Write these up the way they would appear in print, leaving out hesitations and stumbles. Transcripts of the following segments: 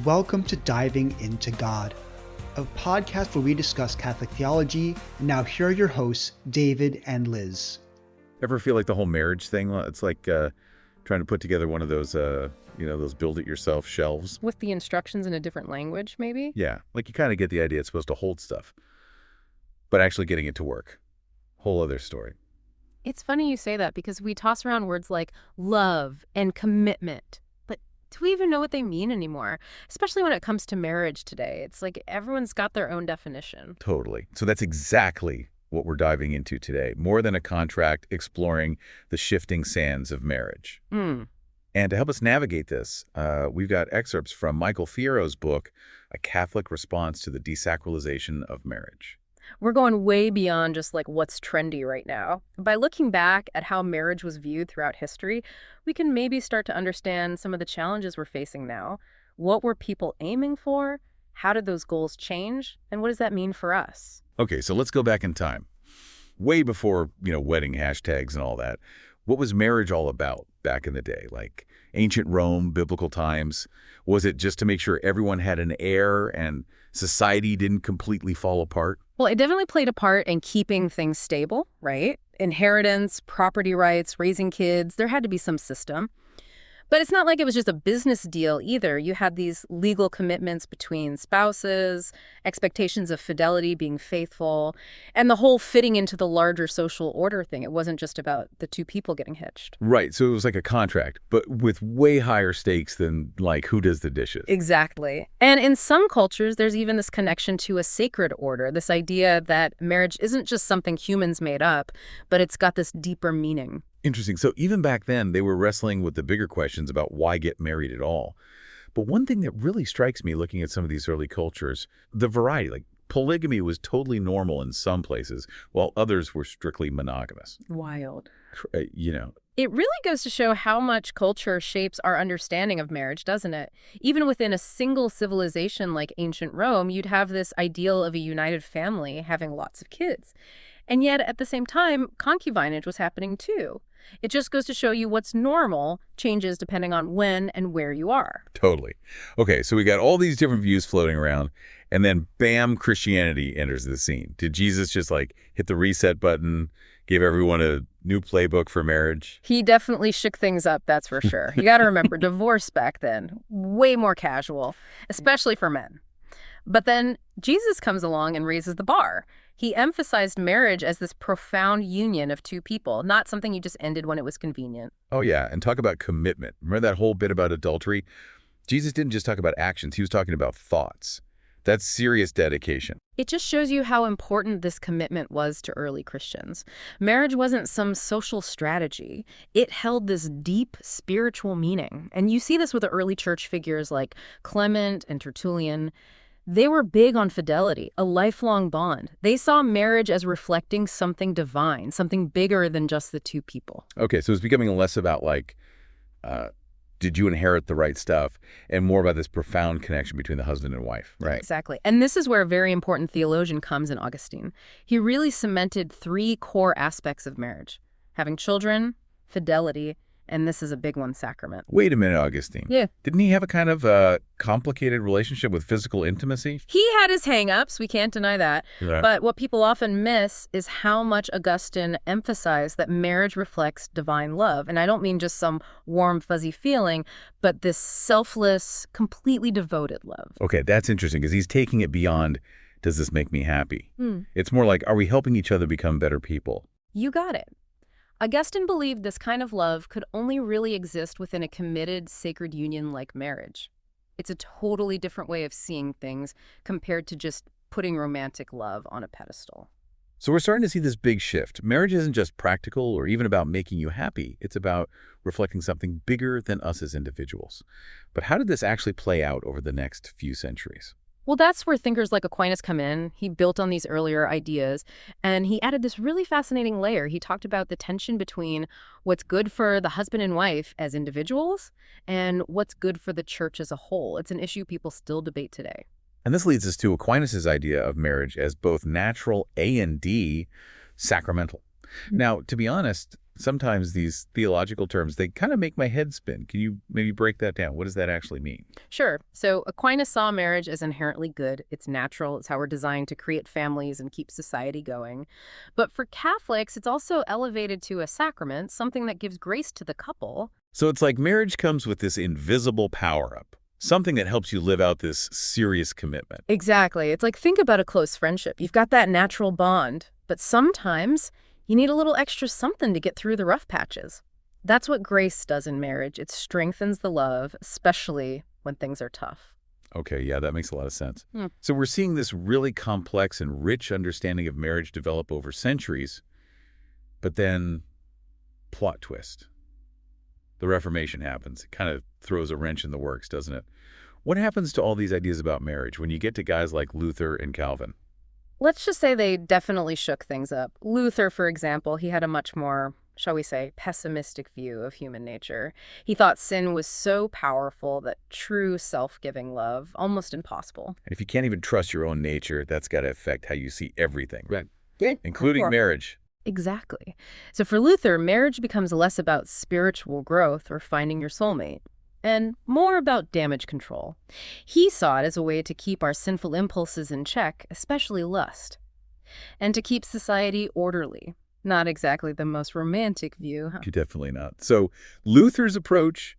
welcome to Diving Into God, a podcast where we discuss Catholic theology. And now here are your hosts, David and Liz. Ever feel like the whole marriage thing? It's like trying to put together one of those, those build-it-yourself shelves. With the instructions in a different language, maybe? Yeah, like you kind of get the idea it's supposed to hold stuff. But actually getting it to work, whole other story. It's funny you say that because we toss around words like love and commitment. But do we even know what they mean anymore? Especially when it comes to marriage today. It's like everyone's got their own definition. Totally. So that's exactly what we're diving into today. More than a contract, exploring the shifting sands of marriage. And to help us navigate this, we've got excerpts from Michael Fierro's book, A Catholic Response to the Desacralization of Marriage. We're going way beyond just like what's trendy right now. By looking back at how marriage was viewed throughout history, we can maybe start to understand some of the challenges we're facing now. What were people aiming for? How did those goals change? And what does that mean for us? Okay, so let's go back in time. Way before, wedding hashtags and all that. What was marriage all about back in the day? Like ancient Rome, biblical times? Was it just to make sure everyone had an heir and society didn't completely fall apart? Well, it definitely played a part in keeping things stable, right? Inheritance, property rights, raising kids, there had to be some system. But it's not like it was just a business deal either. You had these legal commitments between spouses, expectations of fidelity, being faithful, and the whole fitting into the larger social order thing. It wasn't just about the two people getting hitched. Right, so it was like a contract, but with way higher stakes than, like, who does the dishes. Exactly. And in some cultures, there's even this connection to a sacred order, this idea that marriage isn't just something humans made up, but it's got this deeper meaning. Interesting. So even back then, they were wrestling with the bigger questions about why get married at all. But one thing that really strikes me looking at some of these early cultures, the variety, like polygamy was totally normal in some places, while others were strictly monogamous. Wild. It really goes to show how much culture shapes our understanding of marriage, doesn't it? Even within a single civilization like ancient Rome, you'd have this ideal of a united family having lots of kids. And yet, at the same time, concubinage was happening too. It just goes to show you what's normal changes depending on when and where you are. Totally. Okay, so we got all these different views floating around, and then bam, Christianity enters the scene. Did Jesus just hit the reset button, give everyone a new playbook for marriage? He definitely shook things up, that's for sure. You got to remember, divorce back then, way more casual, especially for men. But then Jesus comes along and raises the bar. He emphasized marriage as this profound union of two people, not something you just ended when it was convenient. Oh, yeah. And talk about commitment. Remember that whole bit about adultery? Jesus didn't just talk about actions. He was talking about thoughts. That's serious dedication. It just shows you how important this commitment was to early Christians. Marriage wasn't some social strategy. It held this deep spiritual meaning. And you see this with the early church figures like Clement and Tertullian. They were big on fidelity, a lifelong bond. They saw marriage as reflecting something divine, something bigger than just the two people. Okay, so it's becoming less about did you inherit the right stuff, and more about this profound connection between the husband and wife, right? Exactly. And this is where a very important theologian comes in Augustine. He really cemented three core aspects of marriage: having children, fidelity, and this is a big one, sacrament. Wait a minute, Augustine. Yeah. Didn't he have a kind of complicated relationship with physical intimacy? He had his hang-ups, we can't deny that. Yeah. But what people often miss is how much Augustine emphasized that marriage reflects divine love. And I don't mean just some warm, fuzzy feeling, but this selfless, completely devoted love. Okay, that's interesting because he's taking it beyond, does this make me happy? It's more like, are we helping each other become better people? You got it. Augustine believed this kind of love could only really exist within a committed, sacred union like marriage. It's a totally different way of seeing things compared to just putting romantic love on a pedestal. So we're starting to see this big shift. Marriage isn't just practical or even about making you happy. It's about reflecting something bigger than us as individuals. But how did this actually play out over the next few centuries? Well, that's where thinkers like Aquinas come in. He built on these earlier ideas, and he added this really fascinating layer. He talked about the tension between what's good for the husband and wife as individuals and what's good for the church as a whole. It's an issue people still debate today. And this leads us to Aquinas' idea of marriage as both natural and sacramental. Now, to be honest, Sometimes these theological terms, they kind of make my head spin. Can you maybe break that down? What does that actually mean? Sure. So Aquinas saw marriage as inherently good. It's natural. It's how we're designed to create families and keep society going. But for Catholics, it's also elevated to a sacrament, something that gives grace to the couple. So it's like marriage comes with this invisible power-up, something that helps you live out this serious commitment. Exactly. It's like, think about a close friendship. You've got that natural bond, but sometimes you need a little extra something to get through the rough patches. That's what grace does in marriage. It strengthens the love, especially when things are tough. Okay, yeah, that makes a lot of sense. So we're seeing this really complex and rich understanding of marriage develop over centuries, but then plot twist. The Reformation happens. It kind of throws a wrench in the works, doesn't it? What happens to all these ideas about marriage when you get to guys like Luther and Calvin? Let's just say they definitely shook things up. Luther, for example, he had a much more, shall we say, pessimistic view of human nature. He thought sin was so powerful that true self-giving love, almost impossible. And if you can't even trust your own nature, that's got to affect how you see everything, Right. including marriage. Exactly. So for Luther, marriage becomes less about spiritual growth or finding your soulmate, and more about damage control. He saw it as a way to keep our sinful impulses in check, especially lust, and to keep society orderly. Not exactly the most romantic view, huh? Definitely not. So Luther's approach,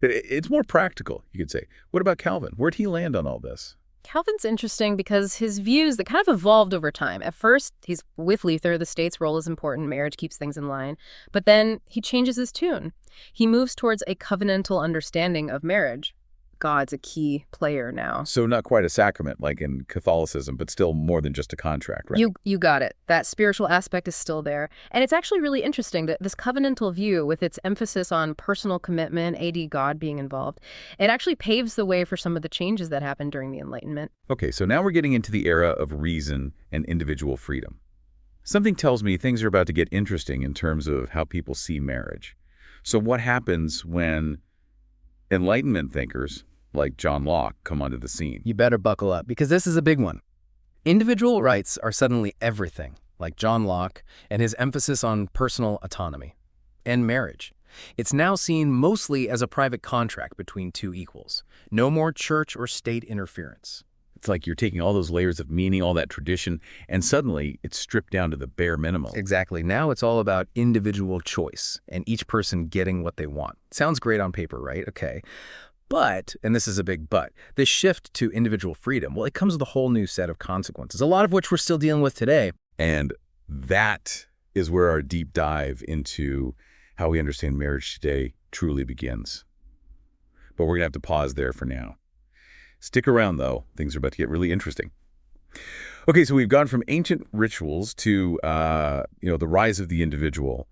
it's more practical, you could say. What about Calvin? Where'd he land on all this? Calvin's interesting because his views that kind of evolved over time. At first, he's with Luther, the state's role is important, marriage keeps things in line. But then he changes his tune. He moves towards a covenantal understanding of marriage. God's a key player now. So not quite a sacrament like in Catholicism, but still more than just a contract, right? You got it. That spiritual aspect is still there. And it's actually really interesting that this covenantal view, with its emphasis on personal commitment, AD God being involved, it actually paves the way for some of the changes that happened during the Enlightenment. Okay, so now we're getting into the era of reason and individual freedom. Something tells me things are about to get interesting in terms of how people see marriage. So what happens when Enlightenment thinkers like John Locke come onto the scene? You better buckle up, because this is a big one. Individual rights are suddenly everything, like John Locke and his emphasis on personal autonomy. And marriage. It's now seen mostly as a private contract between two equals. No more church or state interference. It's like you're taking all those layers of meaning, all that tradition, and suddenly it's stripped down to the bare minimum. Exactly. Now it's all about individual choice and each person getting what they want. Sounds great on paper, right? Okay. But, and this is a big but, this shift to individual freedom, well, it comes with a whole new set of consequences, a lot of which we're still dealing with today. And that is where our deep dive into how we understand marriage today truly begins. But we're going to have to pause there for now. Stick around, though. Things are about to get really interesting. Okay, so we've gone from ancient rituals to, the rise of the individual.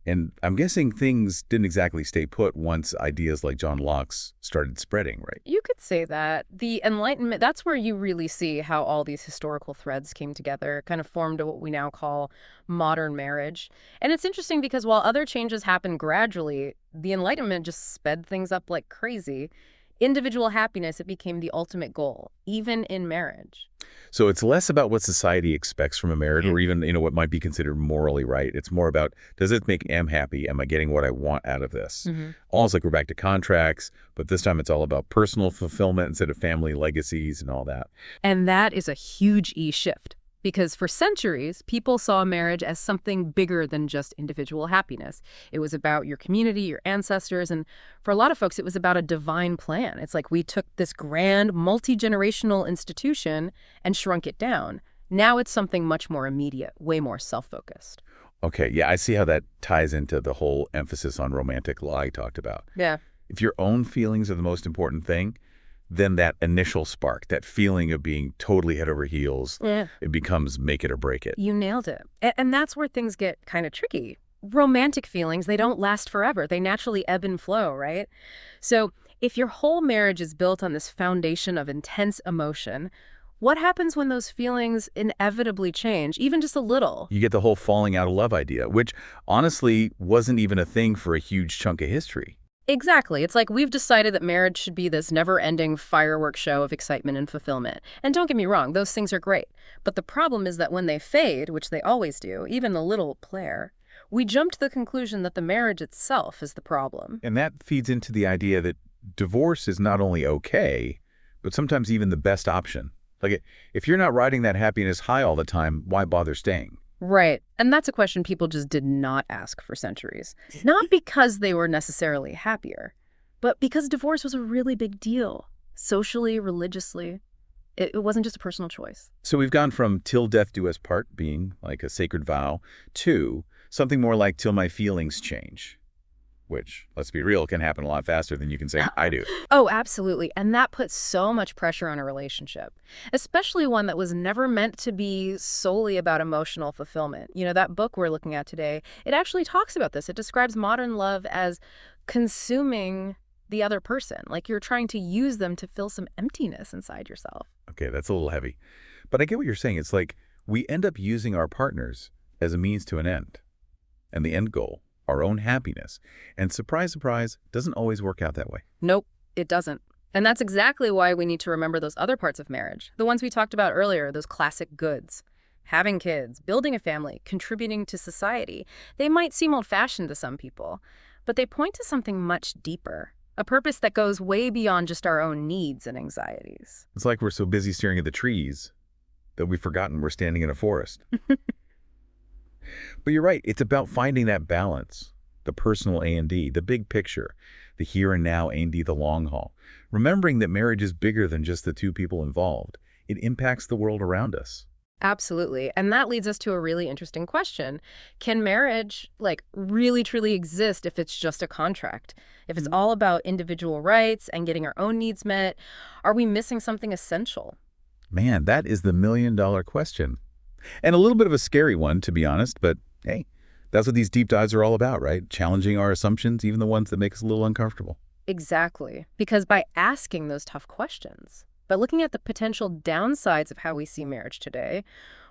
And I'm guessing things didn't exactly stay put once ideas like John Locke's started spreading, right? You could say that. The Enlightenment, that's where you really see how all these historical threads came together, kind of formed what we now call modern marriage. And it's interesting because while other changes happened gradually, the Enlightenment just sped things up like crazy. Individual happiness, it became the ultimate goal, even in marriage. So it's less about what society expects from a marriage or even, what might be considered morally right. It's more about, does it make me happy? Am I getting what I want out of this? Almost like we're back to contracts, but this time it's all about personal fulfillment instead of family legacies and all that. And that is a huge shift. Because for centuries, people saw marriage as something bigger than just individual happiness. It was about your community, your ancestors, and for a lot of folks, it was about a divine plan. It's like we took this grand, multi-generational institution and shrunk it down. Now it's something much more immediate, way more self-focused. Okay, yeah, I see how that ties into the whole emphasis on romantic law I talked about. Yeah. If your own feelings are the most important thing, then that initial spark, that feeling of being totally head over heels, it becomes make it or break it. You nailed it. And that's where things get kind of tricky. Romantic feelings, they don't last forever. They naturally ebb and flow, right? So if your whole marriage is built on this foundation of intense emotion, what happens when those feelings inevitably change, even just a little? You get the whole falling out of love idea, which honestly wasn't even a thing for a huge chunk of history. Exactly. It's like we've decided that marriage should be this never-ending fireworks show of excitement and fulfillment. And don't get me wrong, those things are great. But the problem is that when they fade, which they always do, even a little player, We jump to the conclusion that the marriage itself is the problem. And that feeds into the idea that divorce is not only okay, but sometimes even the best option. Like, if you're not riding that happiness high all the time, why bother staying? Right. And that's a question people just did not ask for centuries. Not because they were necessarily happier, but because divorce was a really big deal. Socially, religiously. It wasn't just a personal choice. So we've gone from till death do us part being like a sacred vow to something more like till my feelings change, which, let's be real, can happen a lot faster than you can say I do. Oh, absolutely. And that puts so much pressure on a relationship, especially one that was never meant to be solely about emotional fulfillment. You know, that book we're looking at today, it actually talks about this. It describes modern love as consuming the other person, like you're trying to use them to fill some emptiness inside yourself. Okay, that's a little heavy. But I get what you're saying. It's like we end up using our partners as a means to an end. And the end goal, our own happiness. And surprise, surprise, doesn't always work out that way. Nope, it doesn't. And that's exactly why we need to remember those other parts of marriage, the ones we talked about earlier, those classic goods. Having kids, building a family, contributing to society. They might seem old-fashioned to some people, but they point to something much deeper. A purpose that goes way beyond just our own needs and anxieties. It's like we're so busy staring at the trees that we've forgotten we're standing in a forest. But you're right. It's about finding that balance, the personal A&D, the big picture, the here and now A&D, the long haul. Remembering that marriage is bigger than just the two people involved. It impacts the world around us. Absolutely. And that leads us to a really interesting question. Can marriage, really truly exist if it's just a contract? If it's all about individual rights and getting our own needs met, are we missing something essential? Man, that is the million-dollar question. And a little bit of a scary one, to be honest, but hey, that's what these deep dives are all about, right? Challenging our assumptions, even the ones that make us a little uncomfortable. Exactly. Because by asking those tough questions, by looking at the potential downsides of how we see marriage today,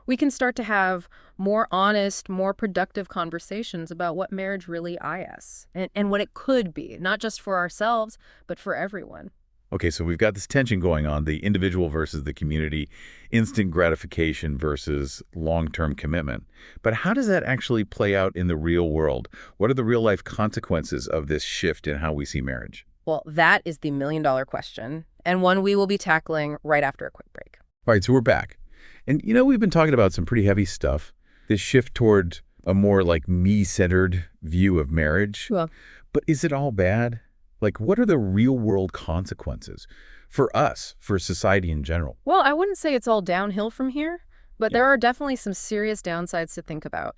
we can start to have more honest, more productive conversations about what marriage really is and what it could be, not just for ourselves, but for everyone. Okay, so we've got this tension going on, the individual versus the community, instant gratification versus long-term commitment. But how does that actually play out in the real world? What are the real-life consequences of this shift in how we see marriage? Well, that is the million-dollar question, and one we will be tackling right after a quick break. All right, so we're back. And, we've been talking about some pretty heavy stuff, this shift toward a more me-centered view of marriage. Well, but is it all bad? What are the real-world consequences for us, for society in general? Well, I wouldn't say it's all downhill from here, but there are definitely some serious downsides to think about.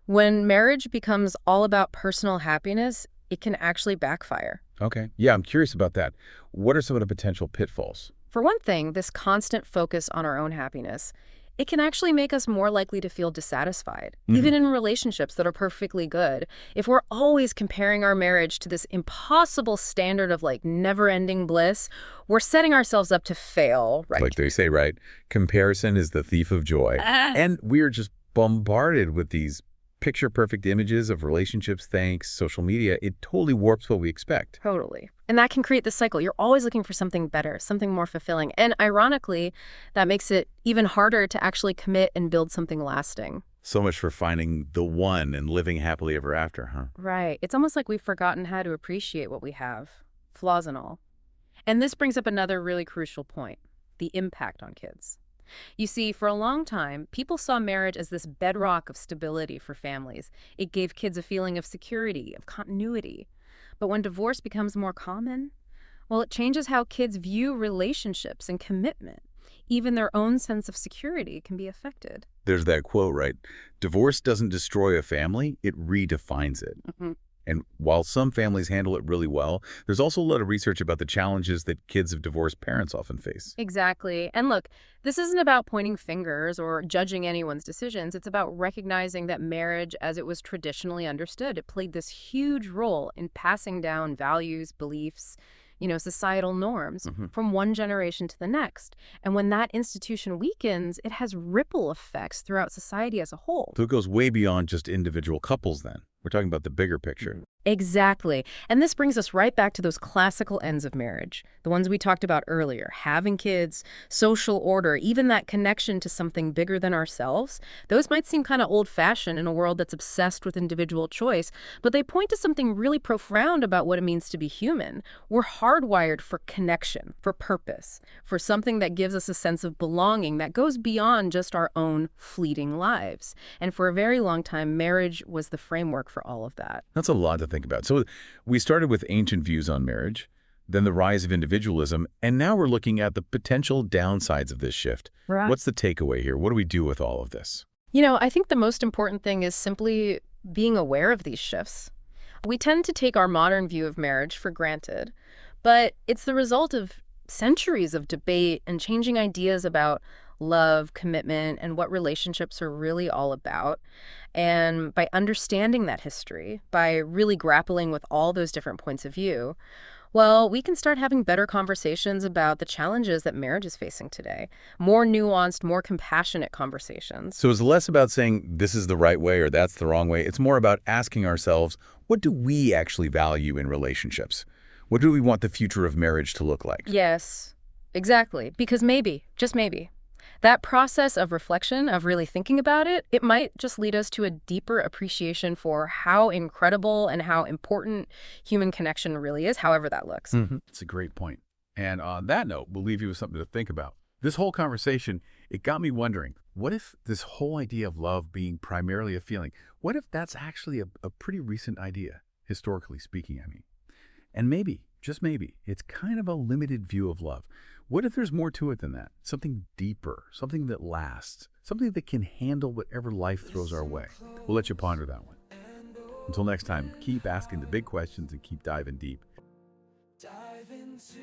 When marriage becomes all about personal happiness, it can actually backfire. Okay. Yeah, I'm curious about that. What are some of the potential pitfalls? For one thing, this constant focus on our own happiness, it can actually make us more likely to feel dissatisfied, even in relationships that are perfectly good. If we're always comparing our marriage to this impossible standard of never-ending bliss, we're setting ourselves up to fail, right? Like they say, right? Comparison is the thief of joy. And we're just bombarded with these picture-perfect images of relationships thanks social media. It totally warps what we expect. Totally. And that can create this cycle. You're always looking for something better, something more fulfilling. And ironically, that makes it even harder to actually commit and build something lasting. So much for finding the one and living happily ever after, huh? Right. It's almost like we've forgotten how to appreciate what we have, flaws and all. And this brings up another really crucial point, the impact on kids. You see, for a long time, people saw marriage as this bedrock of stability for families. It gave kids a feeling of security, of continuity. But when divorce becomes more common, well, it changes how kids view relationships and commitment. Even their own sense of security can be affected. There's that quote, right? Divorce doesn't destroy a family, it redefines it. And while some families handle it really well, there's also a lot of research about the challenges that kids of divorced parents often face. Exactly. And look, this isn't about pointing fingers or judging anyone's decisions. It's about recognizing that marriage, as it was traditionally understood, it played this huge role in passing down values, beliefs, societal norms from one generation to the next. And when that institution weakens, it has ripple effects throughout society as a whole. So it goes way beyond just individual couples then. We're talking about the bigger picture. Exactly. And this brings us right back to those classical ends of marriage, the ones we talked about earlier, having kids, social order, even that connection to something bigger than ourselves. Those might seem kind of old-fashioned in a world that's obsessed with individual choice, but they point to something really profound about what it means to be human. We're hardwired for connection, for purpose, for something that gives us a sense of belonging that goes beyond just our own fleeting lives. And for a very long time, marriage was the framework for all of that. That's a lot to think about. So we started with ancient views on marriage, then the rise of individualism, and now we're looking at the potential downsides of this shift. Right. What's the takeaway here? What do we do with all of this? I think the most important thing is simply being aware of these shifts. We tend to take our modern view of marriage for granted, but it's the result of centuries of debate and changing ideas about love, commitment, and what relationships are really all about. And by understanding that history, by really grappling with all those different points of view, well, we can start having better conversations about the challenges that marriage is facing today. More nuanced, more compassionate conversations. So it's less about saying this is the right way or that's the wrong way. It's more about asking ourselves, what do we actually value in relationships? What do we want the future of marriage to look like? Yes, exactly. Because maybe, just maybe, that process of reflection, of really thinking about it, it might just lead us to a deeper appreciation for how incredible and how important human connection really is, however that looks. It's a great point. And on that note, we'll leave you with something to think about. This whole conversation, it got me wondering, what if this whole idea of love being primarily a feeling, what if that's actually a pretty recent idea, historically speaking, I mean? And maybe, just maybe, it's kind of a limited view of love. What if there's more to it than that? Something deeper, something that lasts, something that can handle whatever life throws our way. We'll let you ponder that one. Until next time, keep asking the big questions and keep diving deep. Dive into